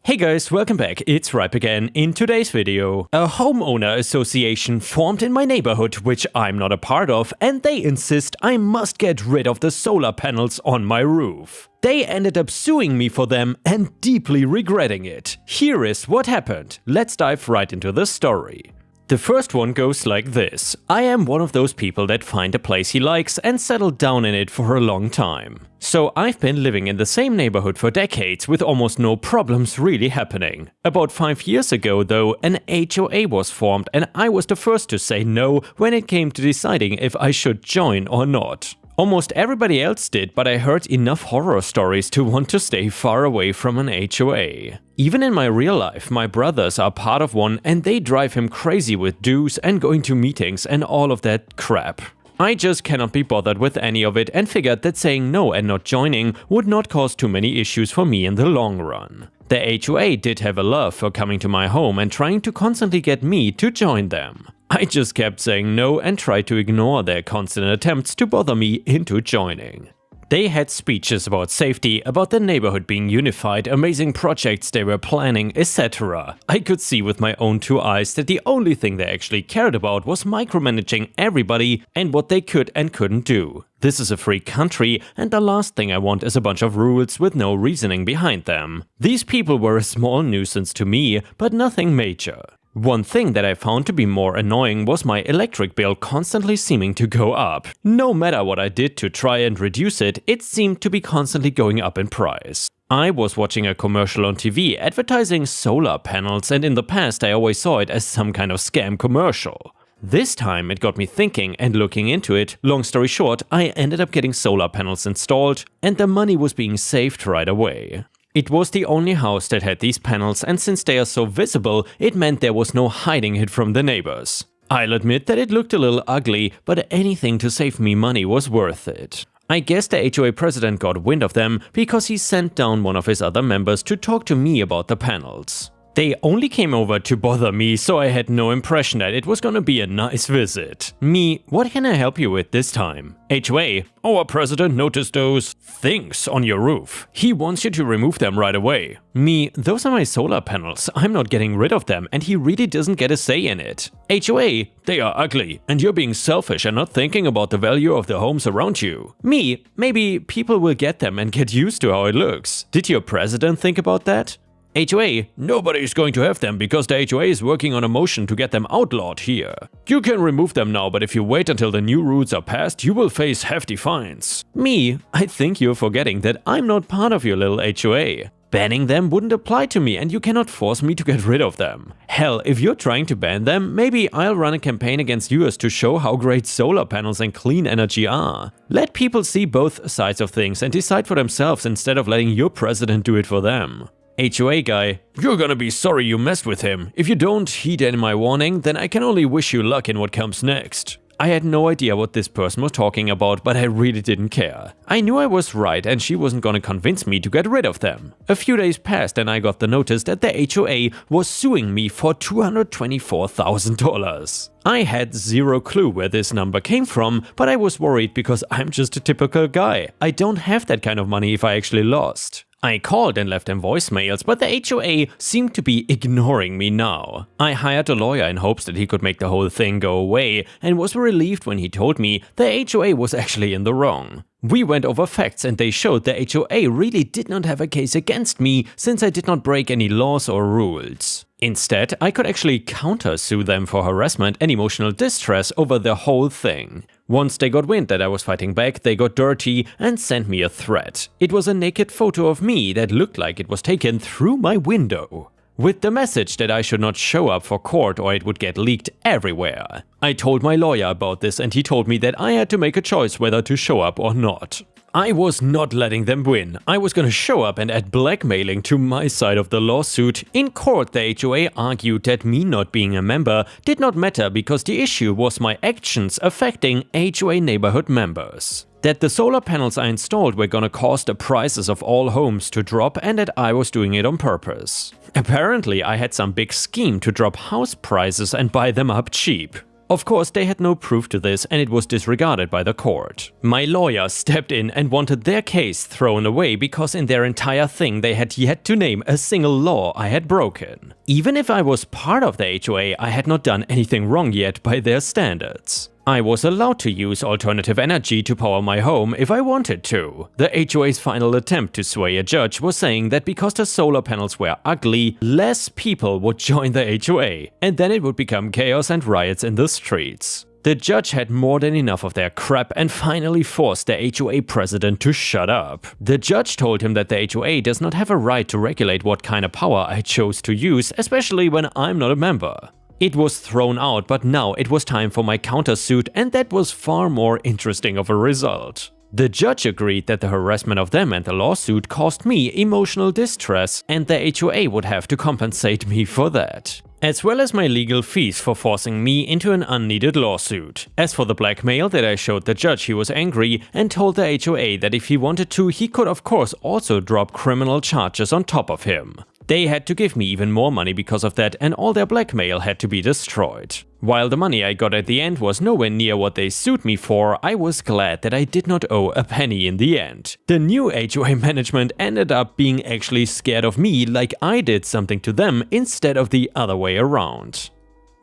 Hey guys, welcome back, it's Ripe again. In today's video, a homeowner association formed in my neighborhood, which I'm not a part of, and they insist I must get rid of the solar panels on my roof. They ended up suing me for them and deeply regretting it. Here is what happened. Let's dive right into the story. The first one goes like this. I am one of those people that find a place he likes and settle down in it for a long time. So I've been living in the same neighborhood for decades with almost no problems really happening. About 5 years ago though, an HOA was formed and I was the first to say no when it came to deciding if I should join or not. Almost everybody else did, but I heard enough horror stories to want to stay far away from an HOA. Even in my real life, my brothers are part of one and they drive him crazy with dues and going to meetings and all of that crap. I just cannot be bothered with any of it and figured that saying no and not joining would not cause too many issues for me in the long run. The HOA did have a love for coming to my home and trying to constantly get me to join them. I just kept saying no and tried to ignore their constant attempts to bother me into joining. They had speeches about safety, about the neighborhood being unified, amazing projects they were planning, etc. I could see with my own two eyes that the only thing they actually cared about was micromanaging everybody and what they could and couldn't do. This is a free country, and the last thing I want is a bunch of rules with no reasoning behind them. These people were a small nuisance to me, but nothing major. One thing that I found to be more annoying was my electric bill constantly seeming to go up. No matter what I did to try and reduce it, it seemed to be constantly going up in price. I was watching a commercial on TV advertising solar panels, and in the past I always saw it as some kind of scam commercial. This time it got me thinking and looking into it. Long story short, I ended up getting solar panels installed and the money was being saved right away. It was the only house that had these panels, and since they are so visible, it meant there was no hiding it from the neighbors. I'll admit that it looked a little ugly, but anything to save me money was worth it. I guess the HOA president got wind of them because he sent down one of his other members to talk to me about the panels. They only came over to bother me, so I had no impression that it was gonna be a nice visit. Me, what can I help you with this time? HOA, our president noticed those things on your roof. He wants you to remove them right away. Me, those are my solar panels. I'm not getting rid of them and he really doesn't get a say in it. HOA, they are ugly and you're being selfish and not thinking about the value of the homes around you. Me, maybe people will get them and get used to how it looks. Did your president think about that? HOA, nobody's going to have them because the HOA is working on a motion to get them outlawed here. You can remove them now, but if you wait until the new rules are passed, you will face hefty fines. Me, I think you're forgetting that I'm not part of your little HOA. Banning them wouldn't apply to me and you cannot force me to get rid of them. Hell, if you're trying to ban them, maybe I'll run a campaign against yours to show how great solar panels and clean energy are. Let people see both sides of things and decide for themselves instead of letting your president do it for them. HOA guy, you're gonna be sorry you messed with him. If you don't heed any my warning, then I can only wish you luck in what comes next. I had no idea what this person was talking about, but I really didn't care. I knew I was right and she wasn't gonna convince me to get rid of them. A few days passed and I got the notice that the HOA was suing me for $224,000. I had zero clue where this number came from, but I was worried because I'm just a typical guy. I don't have that kind of money if I actually lost. I called and left them voicemails, but the HOA seemed to be ignoring me now. I hired a lawyer in hopes that he could make the whole thing go away and was relieved when he told me the HOA was actually in the wrong. We went over facts and they showed the HOA really did not have a case against me since I did not break any laws or rules. Instead, I could actually counter-sue them for harassment and emotional distress over the whole thing. Once they got wind that I was fighting back, they got dirty and sent me a threat. It was a naked photo of me that looked like it was taken through my window, with the message that I should not show up for court or it would get leaked everywhere. I told my lawyer about this and he told me that I had to make a choice whether to show up or not. I was not letting them win. I was gonna show up and add blackmailing to my side of the lawsuit. In court, the HOA argued that me not being a member did not matter because the issue was my actions affecting HOA neighborhood members. That the solar panels I installed were gonna cause the prices of all homes to drop and that I was doing it on purpose. Apparently, I had some big scheme to drop house prices and buy them up cheap. Of course, they had no proof to this and it was disregarded by the court. My lawyer stepped in and wanted their case thrown away because in their entire thing they had yet to name a single law I had broken. Even if I was part of the HOA, I had not done anything wrong yet by their standards. I was allowed to use alternative energy to power my home if I wanted to. The HOA's final attempt to sway a judge was saying that because the solar panels were ugly, less people would join the HOA, and then it would become chaos and riots in the streets. The judge had more than enough of their crap and finally forced the HOA president to shut up. The judge told him that the HOA does not have a right to regulate what kind of power I chose to use, especially when I'm not a member. It was thrown out, but now it was time for my countersuit, and that was far more interesting of a result. The judge agreed that the harassment of them and the lawsuit caused me emotional distress, and the HOA would have to compensate me for that, as well as my legal fees for forcing me into an unneeded lawsuit. As for the blackmail that I showed the judge, he was angry and told the HOA that if he wanted to, he could of course also drop criminal charges on top of him. They had to give me even more money because of that, and all their blackmail had to be destroyed. While the money I got at the end was nowhere near what they sued me for, I was glad that I did not owe a penny in the end. The new HOA management ended up being actually scared of me like I did something to them instead of the other way around.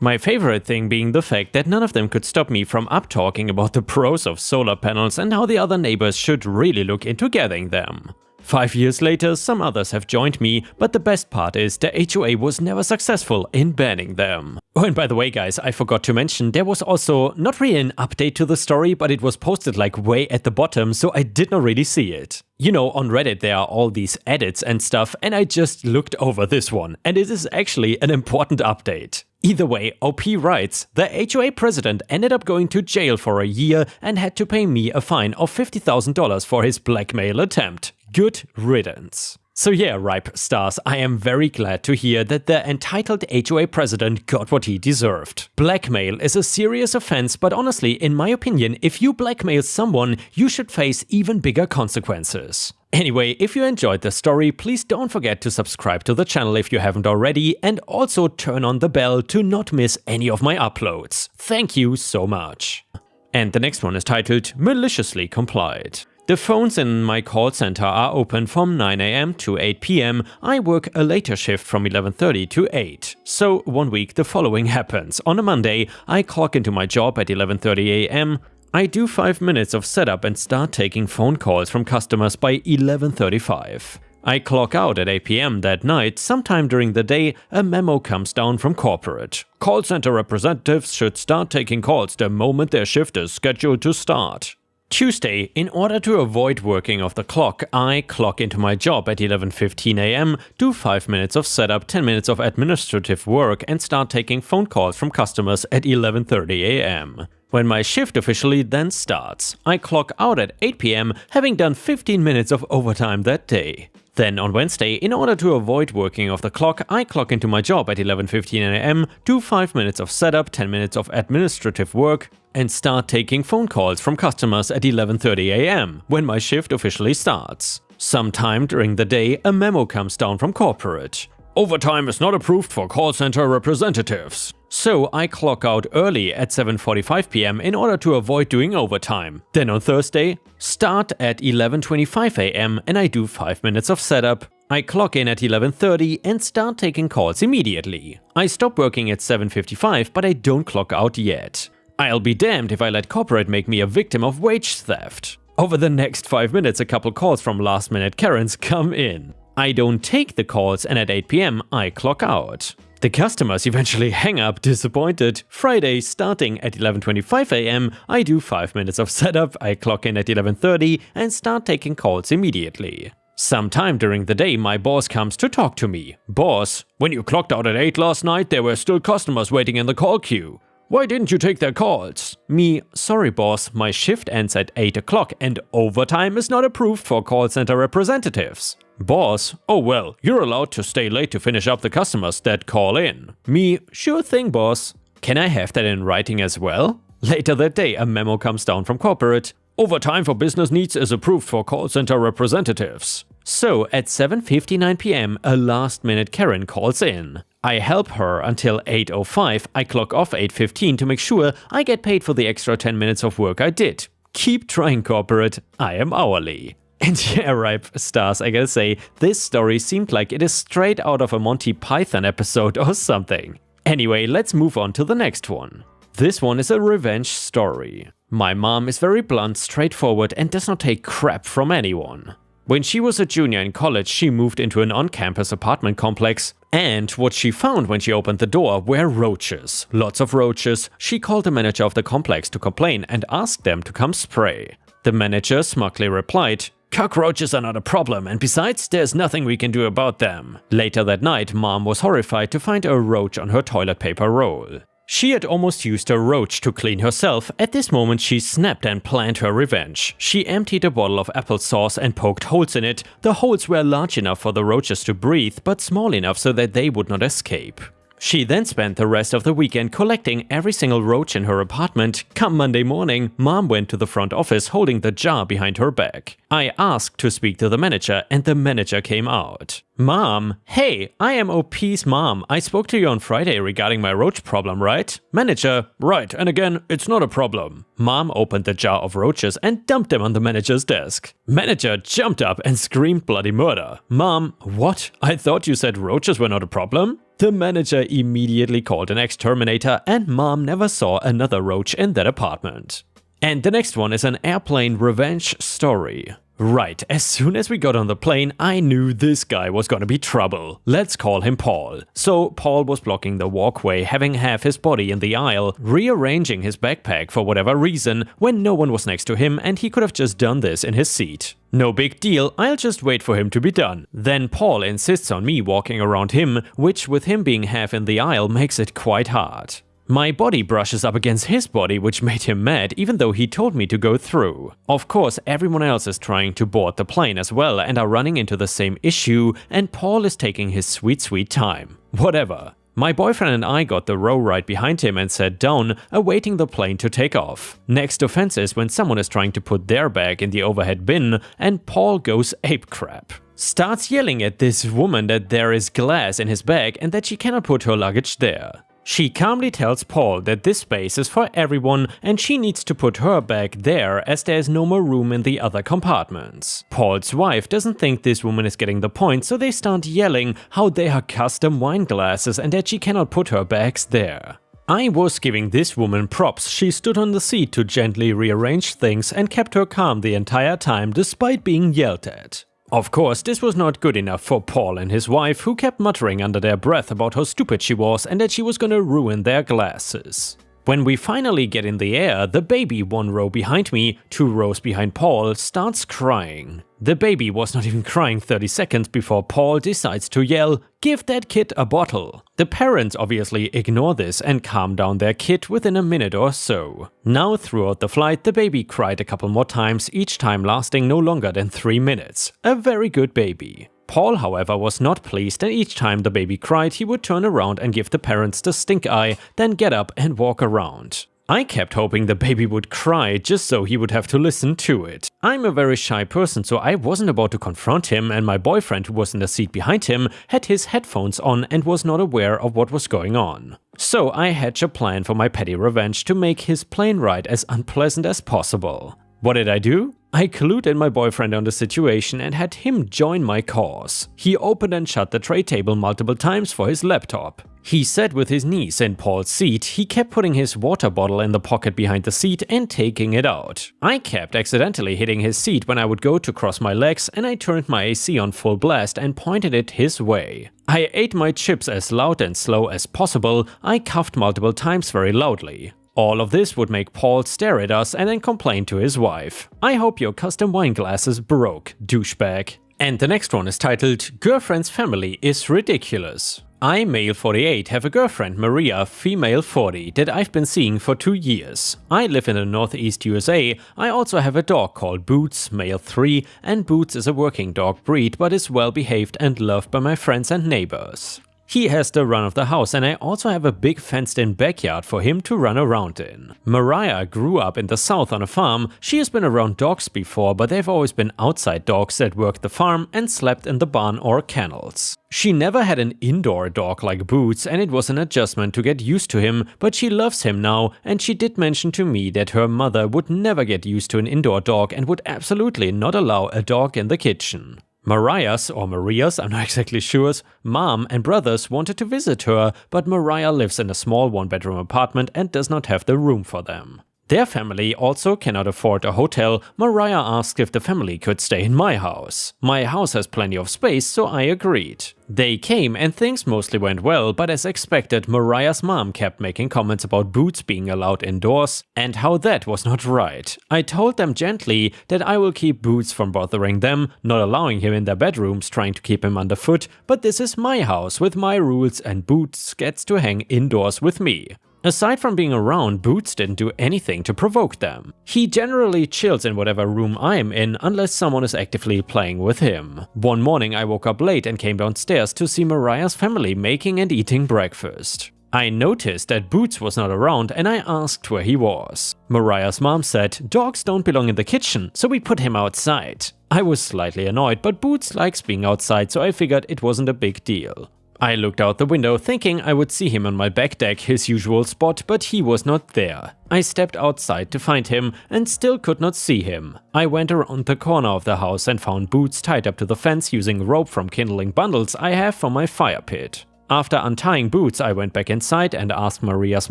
My favorite thing being the fact that none of them could stop me from up-talking about the pros of solar panels and how the other neighbors should really look into getting them. 5 years later, some others have joined me, but the best part is the HOA was never successful in banning them. Oh, and by the way guys, I forgot to mention, there was also not really an update to the story, but it was posted like way at the bottom, so I did not really see it. You know, on Reddit there are all these edits and stuff, and I just looked over this one, and it is actually an important update. Either way, OP writes, the HOA president ended up going to jail for a year and had to pay me a fine of $50,000 for his blackmail attempt. Good riddance. So yeah, Ripe Stars, I am very glad to hear that the entitled HOA president got what he deserved. Blackmail is a serious offense, but honestly, in my opinion, if you blackmail someone, you should face even bigger consequences. Anyway, if you enjoyed the story, please don't forget to subscribe to the channel if you haven't already, and also turn on the bell to not miss any of my uploads. Thank you so much. And the next one is titled Maliciously Complied. The phones in my call center are open from 9 AM to 8 PM. I work a later shift from 11:30 to 8. So one week the following happens. On a Monday, I clock into my job at 11:30 AM. I do 5 minutes of setup and start taking phone calls from customers by 11:35. I clock out at 8 PM that night. Sometime during the day, a memo comes down from corporate. Call center representatives should start taking calls the moment their shift is scheduled to start. Tuesday, in order to avoid working off the clock, I clock into my job at 11:15 AM, do 5 minutes of setup, 10 minutes of administrative work, and start taking phone calls from customers at 11:30 AM. When my shift officially then starts, I clock out at 8 PM, having done 15 minutes of overtime that day. Then on Wednesday, in order to avoid working off the clock, I clock into my job at 11:15 AM, do 5 minutes of setup, 10 minutes of administrative work, and start taking phone calls from customers at 11:30 AM, when my shift officially starts. Sometime during the day, a memo comes down from corporate. Overtime is not approved for call center representatives. So I clock out early at 7:45 PM in order to avoid doing overtime. Then on Thursday, start at 11:25 AM and I do 5 minutes of setup. I clock in at 11:30 and start taking calls immediately. I stop working at 7:55, but I don't clock out yet. I'll be damned if I let corporate make me a victim of wage theft. Over the next 5 minutes, a couple calls from last-minute Karens come in. I don't take the calls, and at 8 PM I clock out. The customers eventually hang up disappointed. Friday, starting at 11:25 AM, I do 5 minutes of setup, I clock in at 11:30 and start taking calls immediately. Sometime during the day, my boss comes to talk to me. Boss, when you clocked out at 8 last night, there were still customers waiting in the call queue. Why didn't you take their calls? Me, sorry boss, my shift ends at 8 o'clock and overtime is not approved for call center representatives. Boss, oh well, you're allowed to stay late to finish up the customers that call in. Me, sure thing boss. Can I have that in writing as well? Later that day, a memo comes down from corporate. Overtime for business needs is approved for call center representatives. So at 7:59 p.m. a last-minute Karen calls in. I help her until 8:05, I clock off 8:15 to make sure I get paid for the extra 10 minutes of work I did. Keep trying, corporate, I am hourly. And yeah, right, stars, I gotta say, this story seemed like it is straight out of a Monty Python episode or something. Anyway, let's move on to the next one. This one is a revenge story. My mom is very blunt, straightforward, and does not take crap from anyone. When she was a junior in college, she moved into an on-campus apartment complex, and what she found when she opened the door were roaches. Lots of roaches. She called the manager of the complex to complain and asked them to come spray. The manager smugly replied, "Cockroaches are not a problem, and besides, there's nothing we can do about them." Later that night, Mom was horrified to find a roach on her toilet paper roll. She had almost used a roach to clean herself. At this moment, she snapped and planned her revenge. She emptied a bottle of applesauce and poked holes in it. The holes were large enough for the roaches to breathe, but small enough so that they would not escape. She then spent the rest of the weekend collecting every single roach in her apartment. Come Monday morning, Mom went to the front office holding the jar behind her back. I asked to speak to the manager, and the manager came out. "Mom, hey, I am OP's mom. I spoke to you on Friday regarding my roach problem, right?" Manager, "Right, and again, it's not a problem." Mom opened the jar of roaches and dumped them on the manager's desk. Manager jumped up and screamed bloody murder. Mom, "What? I thought you said roaches were not a problem?" The manager immediately called an exterminator, and Mom never saw another roach in that apartment. And the next one is an airplane revenge story. Right, as soon as we got on the plane, I knew this guy was gonna be trouble. Let's call him Paul. So Paul was blocking the walkway, having half his body in the aisle, rearranging his backpack for whatever reason, when no one was next to him and he could have just done this in his seat. No big deal, I'll just wait for him to be done. Then Paul insists on me walking around him, which with him being half in the aisle makes it quite hard. My body brushes up against his body, which made him mad, even though he told me to go through. Of course, everyone else is trying to board the plane as well and are running into the same issue, and Paul is taking his sweet time. Whatever. My boyfriend and I got the row right behind him and sat down, awaiting the plane to take off. Next offense is when someone is trying to put their bag in the overhead bin, and Paul goes apecrap. Starts yelling at this woman that there is glass in his bag and that she cannot put her luggage there. She calmly tells Paul that this space is for everyone and she needs to put her bag there as there is no more room in the other compartments. Paul's wife doesn't think this woman is getting the point, so they start yelling how they are custom wine glasses and that she cannot put her bags there. I was giving this woman props. She stood on the seat to gently rearrange things and kept her calm the entire time despite being yelled at. Of course, this was not good enough for Paul and his wife, who kept muttering under their breath about how stupid she was and that she was gonna ruin their glasses. When we finally get in the air, the baby 1 row behind me, 2 rows behind Paul, starts crying. The baby was not even crying 30 seconds before Paul decides to yell, "Give that kid a bottle." The parents obviously ignore this and calm down their kid within a minute or so. Now throughout the flight, the baby cried a couple more times, each time lasting no longer than 3 minutes. A very good baby. Paul, however, was not pleased, and each time the baby cried, he would turn around and give the parents the stink eye, then get up and walk around. I kept hoping the baby would cry just so he would have to listen to it. I'm a very shy person, so I wasn't about to confront him, and my boyfriend, who was in the seat behind him, had his headphones on and was not aware of what was going on. So I hatched a plan for my petty revenge to make his plane ride as unpleasant as possible. What did I do? I clued in my boyfriend on the situation and had him join my cause. He opened and shut the tray table multiple times for his laptop. He sat with his knees in Paul's seat. He kept putting his water bottle in the pocket behind the seat and taking it out. I kept accidentally hitting his seat when I would go to cross my legs, and I turned my AC on full blast and pointed it his way. I ate my chips as loud and slow as possible. I coughed multiple times very loudly. All of this would make Paul stare at us and then complain to his wife. "I hope your custom wine glasses broke, douchebag." And the next one is titled, "Girlfriend's Family is Ridiculous." I, male 48, have a girlfriend, Maria, female 40, that I've been seeing for 2 years. I live in the northeast USA. I also have a dog called Boots, male 3, and Boots is a working dog breed but is well behaved and loved by my friends and neighbors. He has the run of the house, and I also have a big fenced-in backyard for him to run around in. Mariah grew up in the south on a farm. She has been around dogs before, but they've always been outside dogs that worked the farm and slept in the barn or kennels. She never had an indoor dog like Boots, and it was an adjustment to get used to him, but she loves him now, and she did mention to me that her mother would never get used to an indoor dog and would absolutely not allow a dog in the kitchen. Mariah's, or Maria's, I'm not exactly sure, mom and brothers wanted to visit her, but Mariah lives in a small one-bedroom apartment and does not have the room for them. Their family also cannot afford a hotel. Mariah asked if the family could stay in my house. My house has plenty of space, so I agreed. They came and things mostly went well, but as expected, Mariah's mom kept making comments about Boots being allowed indoors and how that was not right. I told them gently that I will keep Boots from bothering them, not allowing him in their bedrooms, trying to keep him underfoot, but this is my house with my rules and Boots gets to hang indoors with me. Aside from being around, Boots didn't do anything to provoke them. He generally chills in whatever room I am in unless someone is actively playing with him. One morning I woke up late and came downstairs to see Mariah's family making and eating breakfast. I noticed that Boots was not around and I asked where he was. Mariah's mom said, "Dogs don't belong in the kitchen, so we put him outside." I was slightly annoyed, but Boots likes being outside, so I figured it wasn't a big deal. I looked out the window thinking I would see him on my back deck, his usual spot, but he was not there. I stepped outside to find him and still could not see him. I went around the corner of the house and found Boots tied up to the fence using rope from kindling bundles I have for my fire pit. After untying Boots, I went back inside and asked Maria's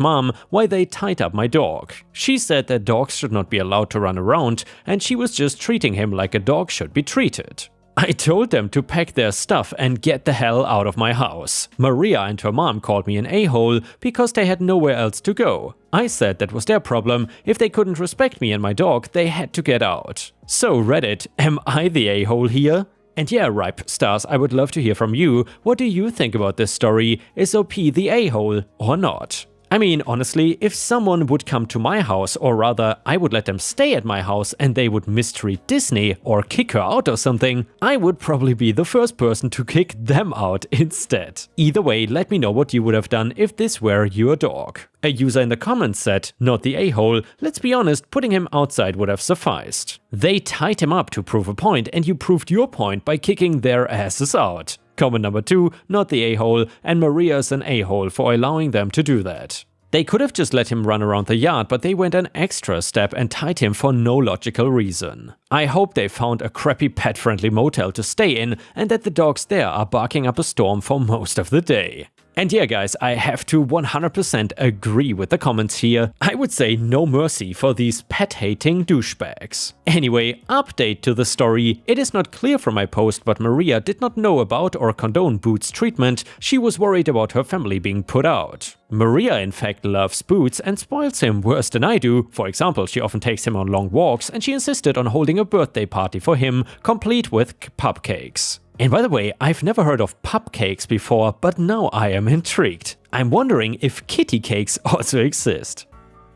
mom why they tied up my dog. She said that dogs should not be allowed to run around and she was just treating him like a dog should be treated. I told them to pack their stuff and get the hell out of my house. Maria and her mom called me an a-hole because they had nowhere else to go. I said that was their problem. If they couldn't respect me and my dog, they had to get out. So Reddit, am I the a-hole here? And yeah, Ripe Stars, I would love to hear from you. What do you think about this story? Is OP the a-hole or not? I mean, honestly, if someone would come to my house, or rather, I would let them stay at my house and they would mistreat Disney or kick her out or something, I would probably be the first person to kick them out instead. Either way, let me know what you would have done if this were your dog. A user in the comments said, "Not the a-hole, let's be honest, putting him outside would have sufficed. They tied him up to prove a point and you proved your point by kicking their asses out." Comment number 2, not the a-hole, and Maria's an a-hole for allowing them to do that. They could have just let him run around the yard, but they went an extra step and tied him for no logical reason. I hope they found a crappy pet-friendly motel to stay in and that the dogs there are barking up a storm for most of the day. And yeah guys, I have to 100% agree with the comments here. I would say no mercy for these pet-hating douchebags. Anyway, update to the story. It is not clear from my post, but Maria did not know about or condone Boots' treatment. She was worried about her family being put out. Maria in fact loves Boots and spoils him worse than I do. For example, she often takes him on long walks and she insisted on holding a birthday party for him, complete with cupcakes. And by the way, I've never heard of cupcakes before, but now I am intrigued. I'm wondering if kitty cakes also exist.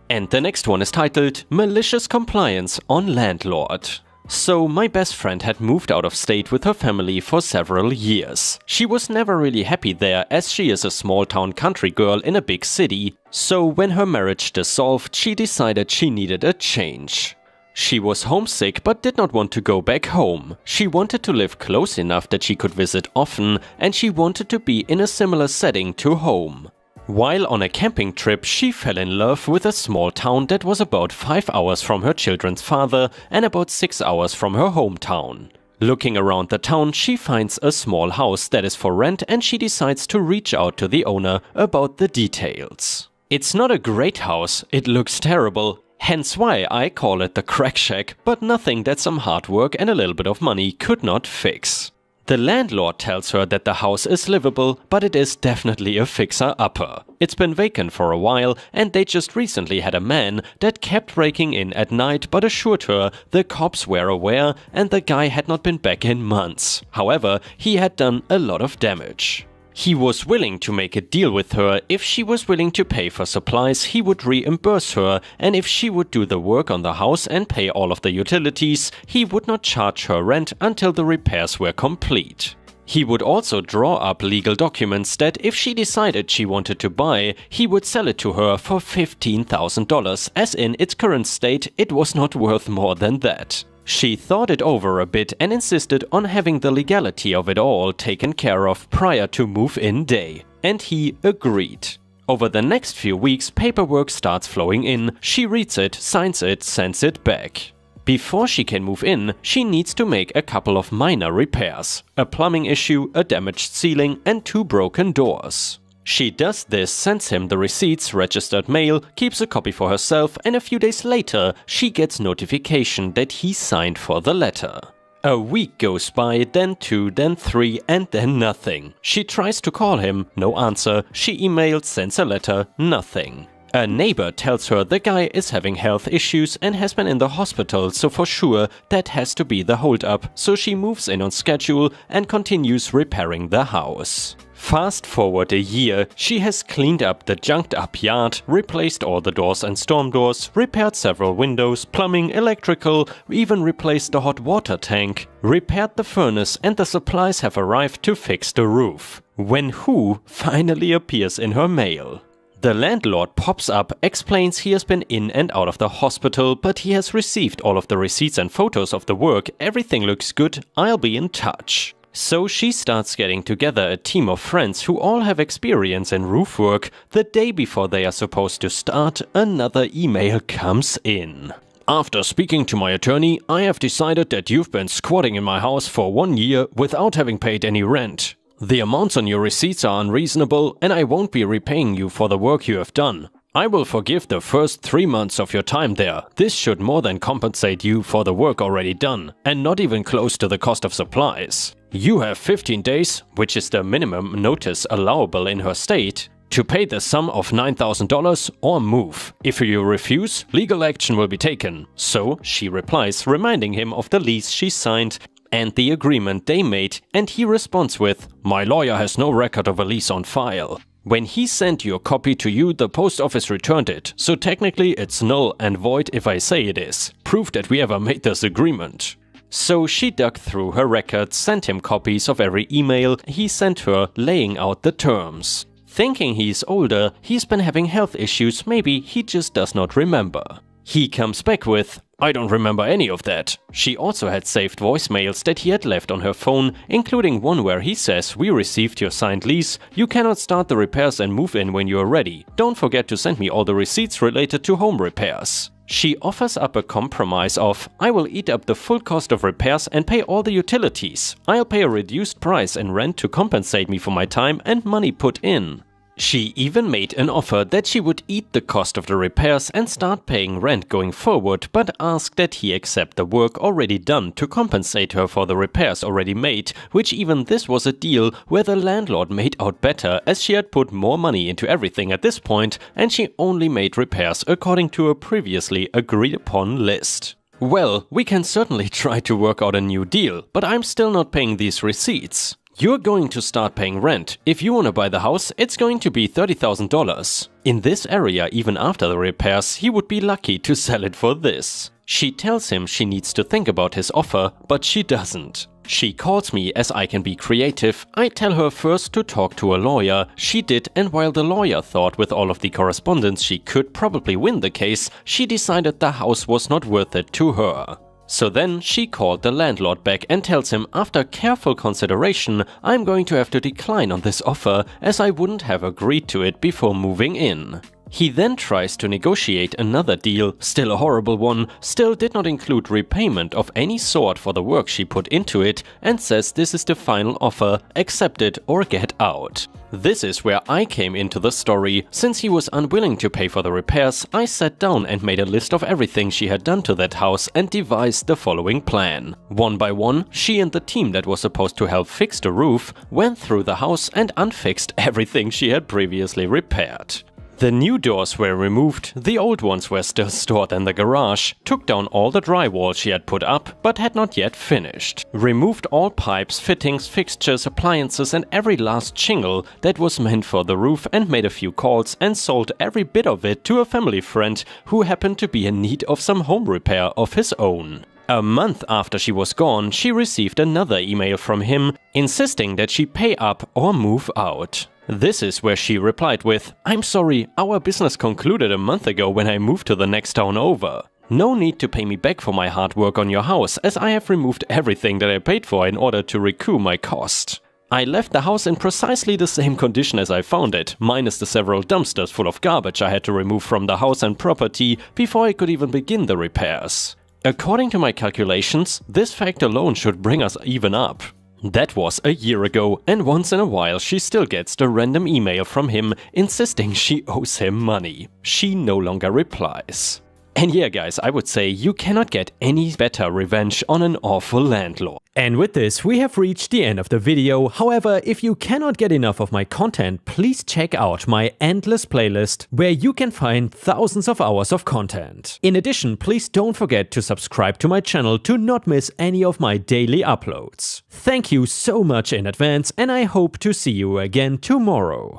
And the next one is titled Malicious Compliance on Landlord. So my best friend had moved out of state with her family for several years. She was never really happy there as she is a small town country girl in a big city. So when her marriage dissolved, she decided she needed a change. She was homesick but did not want to go back home. She wanted to live close enough that she could visit often, and she wanted to be in a similar setting to home. While on a camping trip, she fell in love with a small town that was about 5 hours from her children's father and about 6 hours from her hometown. Looking around the town, she finds a small house that is for rent and she decides to reach out to the owner about the details. It's not a great house, it looks terrible. Hence why I call it the crack shack, but nothing that some hard work and a little bit of money could not fix. The landlord tells her that the house is livable, but it is definitely a fixer-upper. It's been vacant for a while and they just recently had a man that kept breaking in at night but assured her the cops were aware and the guy had not been back in months. However, he had done a lot of damage. He was willing to make a deal with her. If she was willing to pay for supplies, he would reimburse her, and if she would do the work on the house and pay all of the utilities, he would not charge her rent until the repairs were complete. He would also draw up legal documents that if she decided she wanted to buy, he would sell it to her for $15,000, as in its current state it was not worth more than that. She thought it over a bit and insisted on having the legality of it all taken care of prior to move-in day. And he agreed. Over the next few weeks, paperwork starts flowing in. She reads it, signs it, sends it back. Before she can move in, she needs to make a couple of minor repairs. A plumbing issue, a damaged ceiling, and 2 broken doors. She does this, sends him the receipts, registered mail, keeps a copy for herself, and a few days later, she gets notification that he signed for the letter. A week goes by, then 2, then 3, and then nothing. She tries to call him, no answer. She emails, sends a letter, nothing. A neighbor tells her the guy is having health issues and has been in the hospital, so for sure that has to be the holdup, so she moves in on schedule and continues repairing the house. Fast forward a year, she has cleaned up the junked up yard, replaced all the doors and storm doors, repaired several windows, plumbing, electrical, even replaced the hot water tank, repaired the furnace, and the supplies have arrived to fix the roof. When who finally appears in her mail. The landlord pops up, explains he has been in and out of the hospital, but he has received all of the receipts and photos of the work, everything looks good, I'll be in touch. So she starts getting together a team of friends who all have experience in roof work. The day before they are supposed to start, another email comes in. After speaking to my attorney, I have decided that you've been squatting in my house for 1 year without having paid any rent. The amounts on your receipts are unreasonable and I won't be repaying you for the work you have done. I will forgive the first 3 months of your time there. This should more than compensate you for the work already done, and not even close to the cost of supplies. You have 15 days, which is the minimum notice allowable in her state, to pay the sum of $9,000 or move. If you refuse, legal action will be taken. So she replies, reminding him of the lease she signed and the agreement they made, and he responds with, "My lawyer has no record of a lease on file. When he sent your copy to you, the post office returned it, so technically it's null and void if I say it is. Proof that we ever made this agreement." So she dug through her records, sent him copies of every email he sent her laying out the terms. Thinking he's older, he's been having health issues, maybe he just does not remember. He comes back with, "I don't remember any of that." She also had saved voicemails that he had left on her phone, including one where he says, "We received your signed lease. You cannot start the repairs and move in when you are ready. Don't forget to send me all the receipts related to home repairs." She offers up a compromise of, "I will eat up the full cost of repairs and pay all the utilities. I'll pay a reduced price in rent to compensate me for my time and money put in." She even made an offer that she would eat the cost of the repairs and start paying rent going forward, but asked that he accept the work already done to compensate her for the repairs already made, which even this was a deal where the landlord made out better, as she had put more money into everything at this point and she only made repairs according to a previously agreed upon list. "Well, we can certainly try to work out a new deal, but I'm still not paying these receipts. You're going to start paying rent. If you want to buy the house, it's going to be $30,000. In this area, even after the repairs, he would be lucky to sell it for this." She tells him she needs to think about his offer, but she doesn't. She calls me as I can be creative. I tell her first to talk to a lawyer. She did, and while the lawyer thought with all of the correspondence she could probably win the case, she decided the house was not worth it to her. So then she called the landlord back and tells him, after careful consideration, I'm going to have to decline on this offer as I wouldn't have agreed to it before moving in. He then tries to negotiate another deal, still a horrible one, still did not include repayment of any sort for the work she put into it, and says this is the final offer, accept it or get out. This is where I came into the story. Since he was unwilling to pay for the repairs, I sat down and made a list of everything she had done to that house and devised the following plan. One by one, she and the team that was supposed to help fix the roof went through the house and unfixed everything she had previously repaired. The new doors were removed, the old ones were still stored in the garage, took down all the drywall she had put up but had not yet finished, removed all pipes, fittings, fixtures, appliances and every last shingle that was meant for the roof and made a few calls and sold every bit of it to a family friend who happened to be in need of some home repair of his own. A month after she was gone, she received another email from him insisting that she pay up or move out. This is where she replied with, "I'm sorry, our business concluded a month ago when I moved to the next town over. No need to pay me back for my hard work on your house, as I have removed everything that I paid for in order to recoup my cost. I left the house in precisely the same condition as I found it, minus the several dumpsters full of garbage I had to remove from the house and property before I could even begin the repairs. According to my calculations, this fact alone should bring us even up." That was a year ago, and once in a while she still gets the random email from him insisting she owes him money. She no longer replies. And yeah guys, I would say you cannot get any better revenge on an awful landlord. And with this, we have reached the end of the video. However, if you cannot get enough of my content, please check out my endless playlist, where you can find thousands of hours of content. In addition, please don't forget to subscribe to my channel to not miss any of my daily uploads. Thank you so much in advance, and I hope to see you again tomorrow.